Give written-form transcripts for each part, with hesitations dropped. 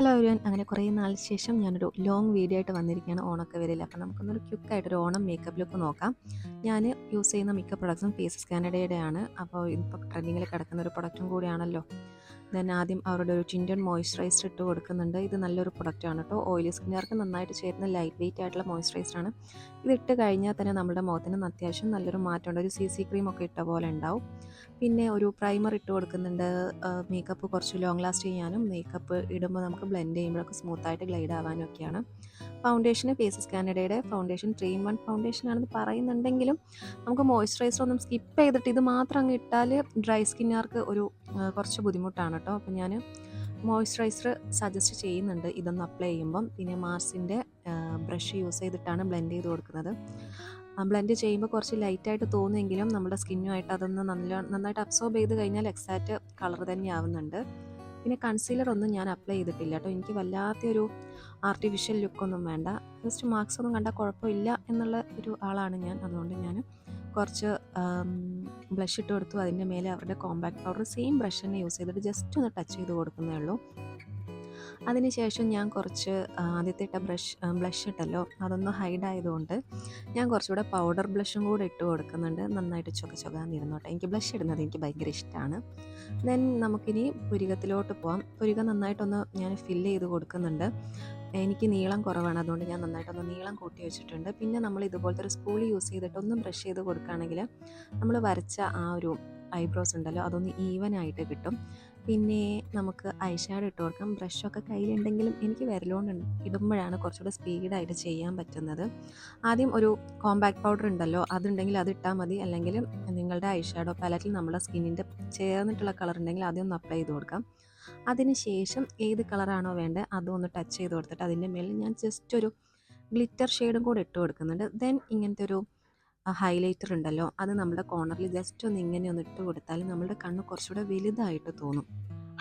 Hello everyone, അങ്ങനെ കുറേ നാളിന് ശേഷം ഞാനൊരു ലോങ് വീഡിയോ ആയിട്ട് വന്നിരിക്കുകയാണ്. ഓണമൊക്കെ വരില്ല, അപ്പോൾ നമുക്കൊന്നൊരു ക്വിക്കായിട്ടൊരു ഓണം മേക്കപ്പ് ലുക്ക് നോക്കാം. ഞാൻ യൂസ് ചെയ്യുന്ന മിക്ക പ്രൊഡക്ട്സും ഫേസസ് കാനഡയുടെ ആണ്. അപ്പോൾ ഇതിപ്പോൾ ട്രെൻഡിങ്ങിൽ കിടക്കുന്ന ഒരു പ്രൊഡക്റ്റും കൂടിയാണല്ലോ. ദെൻ ആദ്യം അവരുടെ ഒരു ടിൻറ്റഡ് മോയ്സ്ചറൈസർ ഇട്ട് കൊടുക്കുന്നുണ്ട്. ഇത് നല്ലൊരു പ്രൊഡക്റ്റാണ് കേട്ടോ. ഓയിലി സ്കിന്നുകാർക്ക് നന്നായിട്ട് ചേരുന്ന ലൈറ്റ് വെയിറ്റ് ആയിട്ടുള്ള മോയ്സ്ചറൈസറാണ്. ഇതിട്ട് കഴിഞ്ഞാൽ തന്നെ നമ്മുടെ മുഖത്തിന് അത്യാവശ്യം നല്ലൊരു മാറ്റമുണ്ട്. ഒരു CC ക്രീമൊക്കെ ഇട്ട പോലെ ഉണ്ടാവും. പിന്നെ ഒരു പ്രൈമർ ഇട്ട് കൊടുക്കുന്നുണ്ട്. മേക്കപ്പ് കുറച്ച് ലോങ് ലാസ്റ്റ് ചെയ്യാനും മേക്കപ്പ് ഇടുമ്പോൾ നമുക്ക് ബ്ലെൻഡ് ചെയ്യുമ്പോഴൊക്കെ സ്മൂത്തായിട്ട് ഗ്ലൈഡ് ആവാനും ഒക്കെയാണ്. ഫൗണ്ടേഷന് ഫേസസ് കാനഡയുടെ ഫൗണ്ടേഷൻ 3-in-1 ഫൗണ്ടേഷൻ ആണെന്ന് പറയുന്നുണ്ടെങ്കിലും നമുക്ക് മോയ്സ്ചറൈസർ ഒന്നും സ്കിപ്പ് ചെയ്തിട്ട് ഇത് മാത്രം അങ്ങ് ഇട്ടാൽ ഡ്രൈ സ്കിന്നുകാർക്ക് ഒരു കുറച്ച് ബുദ്ധിമുട്ടാണ് കേട്ടോ. അപ്പോൾ ഞാൻ മോയ്സ്ചറൈസർ സജസ്റ്റ് ചെയ്യുന്നുണ്ട് ഇതൊന്ന് അപ്ലൈ ചെയ്യുമ്പം. പിന്നെ മാർസിൻ്റെ ബ്രഷ് യൂസ് ചെയ്തിട്ടാണ് ബ്ലെൻഡ് ചെയ്ത് കൊടുക്കുന്നത്. ബ്ലെൻഡ് ചെയ്യുമ്പോൾ കുറച്ച് ലൈറ്റായിട്ട് തോന്നുമെങ്കിലും നമ്മുടെ സ്കിന്നുമായിട്ട് അതൊന്ന് നന്നായിട്ട് അബ്സോർബ് ചെയ്ത് കഴിഞ്ഞാൽ എക്സാക്റ്റ് കളർ തന്നെ ആവുന്നുണ്ട്. പിന്നെ കൺസീലർ ഒന്നും ഞാൻ അപ്ലൈ ചെയ്തിട്ടില്ല കേട്ടോ. എനിക്ക് വല്ലാത്തൊരു ആർട്ടിഫിഷ്യൽ ലുക്കൊന്നും വേണ്ട. ജസ്റ്റ് മാർക്സ് ഒന്നും കണ്ടാൽ കുഴപ്പമില്ല എന്നുള്ള ഒരു ആളാണ് ഞാൻ. അതുകൊണ്ട് ഞാൻ കുറച്ച് ബ്ലഷ് ഇട്ട് കൊടുത്തു. അതിൻ്റെ മേലെ അവരുടെ കോമ്പാക്ട് പൗഡർ സെയിം ബ്രഷ് തന്നെ യൂസ് ചെയ്തിട്ട് ജസ്റ്റ് ഒന്ന് ടച്ച് ചെയ്ത് കൊടുക്കുന്നേ ഉള്ളൂ. അതിനുശേഷം ഞാൻ കുറച്ച് ആദ്യത്തെ ഇട്ട ബ്ലഷ് ഇട്ടല്ലോ, അതൊന്ന് ഹൈഡ് ആയതുകൊണ്ട് ഞാൻ കുറച്ചുകൂടെ പൗഡർ ബ്ലഷും കൂടെ ഇട്ട് കൊടുക്കുന്നുണ്ട്. നന്നായിട്ട് ചൊകാന്നിരുന്നോട്ടെ. എനിക്ക് ബ്ലഷ് ഇടുന്നത് എനിക്ക് ഭയങ്കര ഇഷ്ടമാണ്. ദെൻ നമുക്കിനി പുരികത്തിലോട്ട് പോകാം. പുരികം നന്നായിട്ടൊന്ന് ഞാൻ ഫില്ല് ചെയ്ത് കൊടുക്കുന്നുണ്ട്. എനിക്ക് നീളം കുറവാണ്, അതുകൊണ്ട് ഞാൻ നന്നായിട്ടൊന്ന് നീളം കൂട്ടി വെച്ചിട്ടുണ്ട്. പിന്നെ നമ്മൾ ഇതുപോലത്തെ ഒരു സ്പൂളി യൂസ് ചെയ്തിട്ടൊന്ന് ബ്രഷ് ചെയ്ത് കൊടുക്കുകയാണെങ്കിൽ നമ്മൾ വരച്ച ആ ഒരു ഐബ്രോസ് ഉണ്ടല്ലോ അതൊന്ന് ഈവനായിട്ട് കിട്ടും. പിന്നെ നമുക്ക് ഐ ഷാഡോ ഇട്ട് കൊടുക്കാം. ബ്രഷൊക്കെ കയ്യിലുണ്ടെങ്കിലും എനിക്ക് വിരലുകൊണ്ട് ഇടുമ്പോഴാണ് കുറച്ചുകൂടെ സ്പീഡായിട്ട് ചെയ്യാൻ പറ്റുന്നത്. ആദ്യം ഒരു കോമ്പാക്ട് പൗഡർ ഉണ്ടല്ലോ അതുണ്ടെങ്കിൽ അത് ഇട്ടാൽ മതി. അല്ലെങ്കിൽ നിങ്ങളുടെ ഐ ഷാഡോ പാലറ്റിൽ നമ്മുടെ സ്കിന്നിൻ്റെ ചേർന്നിട്ടുള്ള കളർ ഉണ്ടെങ്കിൽ ആദ്യം ഒന്ന് അപ്ലൈ ചെയ്ത് കൊടുക്കാം. അതിന് ശേഷം ഏത് കളറാണോ വേണ്ടത് അതൊന്ന് ടച്ച് ചെയ്ത് കൊടുത്തിട്ട് അതിൻ്റെ മേലിൽ ഞാൻ ജസ്റ്റ് ഒരു ഗ്ലിറ്റർ ഷെയ്ഡും കൂടെ ഇട്ട് കൊടുക്കുന്നുണ്ട്. ദെൻ ഇങ്ങനത്തെ ഒരു ഹൈലൈറ്റർ ഉണ്ടല്ലോ അത് നമ്മുടെ കോർണറിൽ ജസ്റ്റ് ഒന്ന് ഇങ്ങനെ ഒന്ന് ഇട്ട് കൊടുത്താൽ നമ്മുടെ കണ്ണ് കുറച്ചുകൂടെ വലുതായിട്ട് തോന്നും.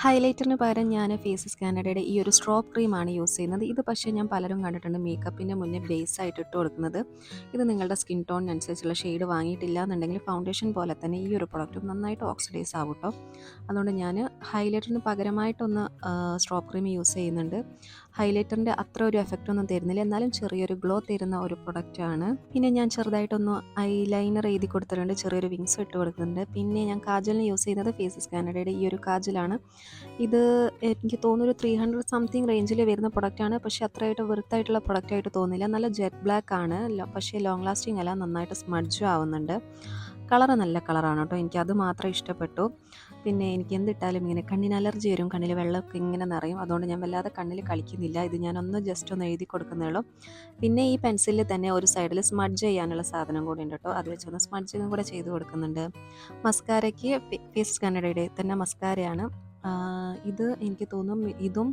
ഹൈലൈറ്ററിന് പകരം ഞാൻ ഫേസസ് കാനഡയുടെ ഈ ഒരു സ്ട്രോപ്പ് ക്രീമാണ് യൂസ് ചെയ്യുന്നത്. ഇത് പക്ഷേ ഞാൻ പലരും കണ്ടിട്ടുണ്ട് മേക്കപ്പിൻ്റെ മുന്നേ ബേസ് ആയിട്ട് ഇട്ട് കൊടുക്കുന്നത്. ഇത് നിങ്ങളുടെ സ്കിൻ ടോണിനനുസരിച്ചുള്ള ഷെയ്ഡ് വാങ്ങിയിട്ടില്ല എന്നുണ്ടെങ്കിൽ ഫൗണ്ടേഷൻ പോലെ തന്നെ ഈ ഒരു പ്രൊഡക്റ്റും നന്നായിട്ട് ഓക്സിഡൈസ് ആവും കേട്ടോ. അതുകൊണ്ട് ഞാൻ ഹൈലൈറ്ററിന് പകരമായിട്ടൊന്ന് സ്ട്രോപ്പ് ക്രീം യൂസ് ചെയ്യുന്നുണ്ട്. ഹൈലൈറ്ററിൻ്റെ അത്ര ഒരു എഫക്റ്റ് ഒന്നും തരുന്നില്ല, എന്നാലും ചെറിയൊരു ഗ്ലോ തരുന്ന ഒരു പ്രൊഡക്റ്റാണ്. പിന്നെ ഞാൻ ചെറുതായിട്ടൊന്ന് ഐലൈനർ എഴുതി കൊടുത്തിട്ടുണ്ട്, ചെറിയൊരു വിങ്സ് ഇട്ട് കൊടുക്കുന്നുണ്ട്. പിന്നെ ഞാൻ കാജലിന് യൂസ് ചെയ്യുന്നത് ഫേസസ് കാനഡയുടെ ഈ ഒരു കാജലാണ്. ഇത് എനിക്ക് തോന്നുന്നൊരു 300 സംതിങ് റേഞ്ചിൽ വരുന്ന പ്രൊഡക്റ്റാണ്. പക്ഷേ അത്രയായിട്ട് വെറുത്തായിട്ടുള്ള പ്രൊഡക്റ്റായിട്ട് തോന്നില്ല. നല്ല ജെറ്റ് ബ്ലാക്ക് ആണ്, പക്ഷേ ലോങ് ലാസ്റ്റിംഗ് അല്ല, നന്നായിട്ട് സ്മഡ്ജും ആവുന്നുണ്ട്. കളറ് നല്ല കളറാണ് കേട്ടോ, എനിക്കത് മാത്രം ഇഷ്ടപ്പെട്ടു. പിന്നെ എനിക്ക് എന്തിട്ടാലും ഇങ്ങനെ കണ്ണിന് അലർജി വരും, കണ്ണിൽ വെള്ളമൊക്കെ ഇങ്ങനെ നിറയും. അതുകൊണ്ട് ഞാൻ വല്ലാതെ കണ്ണിൽ കളിക്കുന്നില്ല. ഇത് ഞാനൊന്ന് ജസ്റ്റ് ഒന്ന് എഴുതി കൊടുക്കുന്നേ ഉള്ളൂ. പിന്നെ ഈ പെൻസിലിൽ തന്നെ ഒരു സൈഡിൽ സ്മഡ്ജ് ചെയ്യാനുള്ള സാധനം കൂടി ഉണ്ട് കേട്ടോ, അത് വെച്ചൊന്ന് സ്മഡ്ജിങ് കൂടെ ചെയ്ത് കൊടുക്കുന്നുണ്ട്. മസ്കാരയ്ക്ക് ഫേസ് കാനഡയുടെ തന്നെ മസ്കാരയാണ്. ഇത് എനിക്ക് തോന്നും ഇതും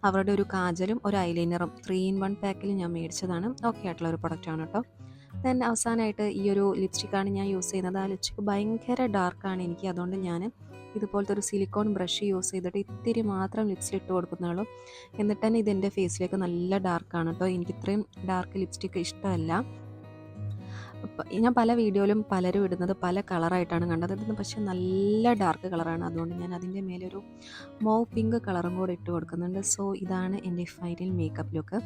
അവരുടെ ഒരു കാജലും ഒരു ഐലൈനറും 3-in-1 പാക്കിൽ ഞാൻ മേടിച്ചതാണ്. ഓക്കെ ആയിട്ടുള്ള ഒരു പ്രൊഡക്റ്റാണ് കേട്ടോ. ദെൻ അവസാനമായിട്ട് ഈ ഒരു ലിപ്സ്റ്റിക്കാണ് ഞാൻ യൂസ് ചെയ്യുന്നത്. ആ ലിപ്സ്റ്റിക്ക് ഭയങ്കര ഡാർക്കാണ് എനിക്ക്. അതുകൊണ്ട് ഞാൻ ഇതുപോലത്തെ ഒരു സിലിക്കോൺ ബ്രഷ് യൂസ് ചെയ്തിട്ട് ഇത്തിരി മാത്രം ലിപ്സ്റ്റിക് ഇട്ട് കൊടുക്കുന്നുള്ളൂ. എന്നിട്ട് തന്നെ ഇതെൻ്റെ ഫേസിലേക്ക് നല്ല ഡാർക്കാണ് കേട്ടോ. എനിക്ക് ഇത്രയും ഡാർക്ക് ലിപ്സ്റ്റിക്ക് ഇഷ്ടമല്ല. ഞാൻ പല വീഡിയോയിലും പലരും ഇടുന്നത് പല കളറായിട്ടാണ് കണ്ടത്. ഇത് പക്ഷേ നല്ല ഡാർക്ക് കളറാണ്. അതുകൊണ്ട് ഞാൻ അതിൻ്റെ മേലൊരു മോവ് പിങ്ക് കളറും കൂടെ ഇട്ട് കൊടുക്കുന്നുണ്ട്. സോ ഇതാണ് എൻ്റെ ഫൈനൽ മേക്കപ്പ് ലുക്ക്.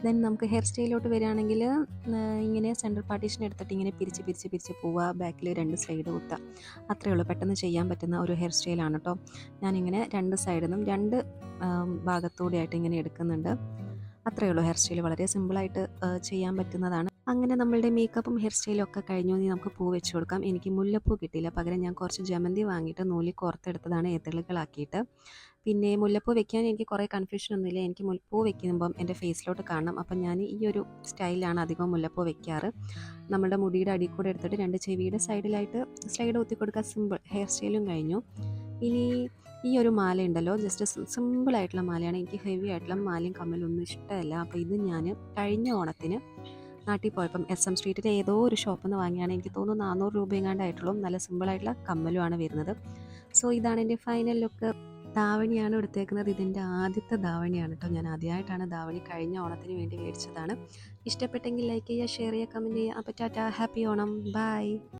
ദെൻ നമുക്ക് ഹെയർ സ്റ്റൈലിലോട്ട് വരികയാണെങ്കിൽ ഇങ്ങനെ സെൻറ്റർ പാർട്ടീഷൻ എടുത്തിട്ട് ഇങ്ങനെ പിരിച്ച് പോവുക, ബാക്കിൽ 2 സൈഡ് കുത്തുക, അത്രയേ ഉള്ളൂ. പെട്ടെന്ന് ചെയ്യാൻ പറ്റുന്ന ഒരു ഹെയർ സ്റ്റൈലാണ് കേട്ടോ. ഞാനിങ്ങനെ 2 സൈഡിൽ നിന്നും 2 ഭാഗത്തൂടെയായിട്ട് ഇങ്ങനെ എടുക്കുന്നുണ്ട്. അത്രയേ ഉള്ളൂ. ഹെയർ സ്റ്റൈൽ വളരെ സിമ്പിളായിട്ട് ചെയ്യാൻ പറ്റുന്നതാണ്. അങ്ങനെ നമ്മളുടെ മേക്കപ്പും ഹെയർ സ്റ്റൈലും ഒക്കെ കഴിഞ്ഞു. ഇനി നമുക്ക് പൂ വെച്ച് കൊടുക്കാം. എനിക്ക് മുല്ലപ്പൂ കിട്ടിയില്ല, പകരം ഞാൻ കുറച്ച് ജമന്തി വാങ്ങിയിട്ട് നൂലിൽ കോർത്തെടുത്തതാണ് എതളുകളാക്കിയിട്ട്. പിന്നെ മുല്ലപ്പൂ വെക്കാൻ എനിക്ക് കുറേ കൺഫ്യൂഷനൊന്നുമില്ല. എനിക്ക് പൂ വെക്കുമ്പം എൻ്റെ ഫേസിലോട്ട് കാണണം. അപ്പം ഞാൻ ഈ ഒരു സ്റ്റൈലിലാണ് അധികം മുല്ലപ്പൂ വെക്കാറ്. നമ്മുടെ മുടിയുടെ അടിയിൽ കൂടെ എടുത്തിട്ട് 2 ചെവിയുടെ സൈഡിലായിട്ട് സ്ലൈഡ് കുത്തി കൊടുക്കുക. സിമ്പിൾ ഹെയർ സ്റ്റൈലും കഴിഞ്ഞു. ഇനി ഈ ഒരു മാല ഉണ്ടല്ലോ, ജസ്റ്റ് സിമ്പിളായിട്ടുള്ള മാലയാണ്. എനിക്ക് ഹെവി ആയിട്ടുള്ള മാലയും കമ്മലും ഒന്നും ഇഷ്ടമല്ല. അപ്പോൾ ഇത് ഞാൻ കഴിഞ്ഞ ഓണത്തിന് നാട്ടിൽ പോയപ്പം SM സ്ട്രീറ്റിൽ ഏതോ ഒരു ഷോപ്പിൽ നിന്ന് വാങ്ങിയാണ്. എനിക്ക് തോന്നുന്നു 400 രൂപയെങ്ങാണ്ടായിട്ടുള്ളൂ. നല്ല സിമ്പിളായിട്ടുള്ള കമ്മലുമാണ് വരുന്നത്. സോ ഇതാണ് എൻ്റെ ഫൈനൽ ലുക്ക്. ധാവണിയാണ് എടുത്തേക്കുന്നത്. ഇതിൻ്റെ ആദ്യത്തെ ധാവണിയാണ് കേട്ടോ. ഞാൻ ആദ്യമായിട്ടാണ് ധാവണി കഴിഞ്ഞ ഓണത്തിന് വേണ്ടി മേടിച്ചതാണ്. ഇഷ്ടപ്പെട്ടെങ്കിൽ ലൈക്ക് ചെയ്യുക, ഷെയർ ചെയ്യുക, കമൻറ്റ് ചെയ്യുക. അപ്പോൾ ടാറ്റാ, ഹാപ്പി ഓണം, ബൈ.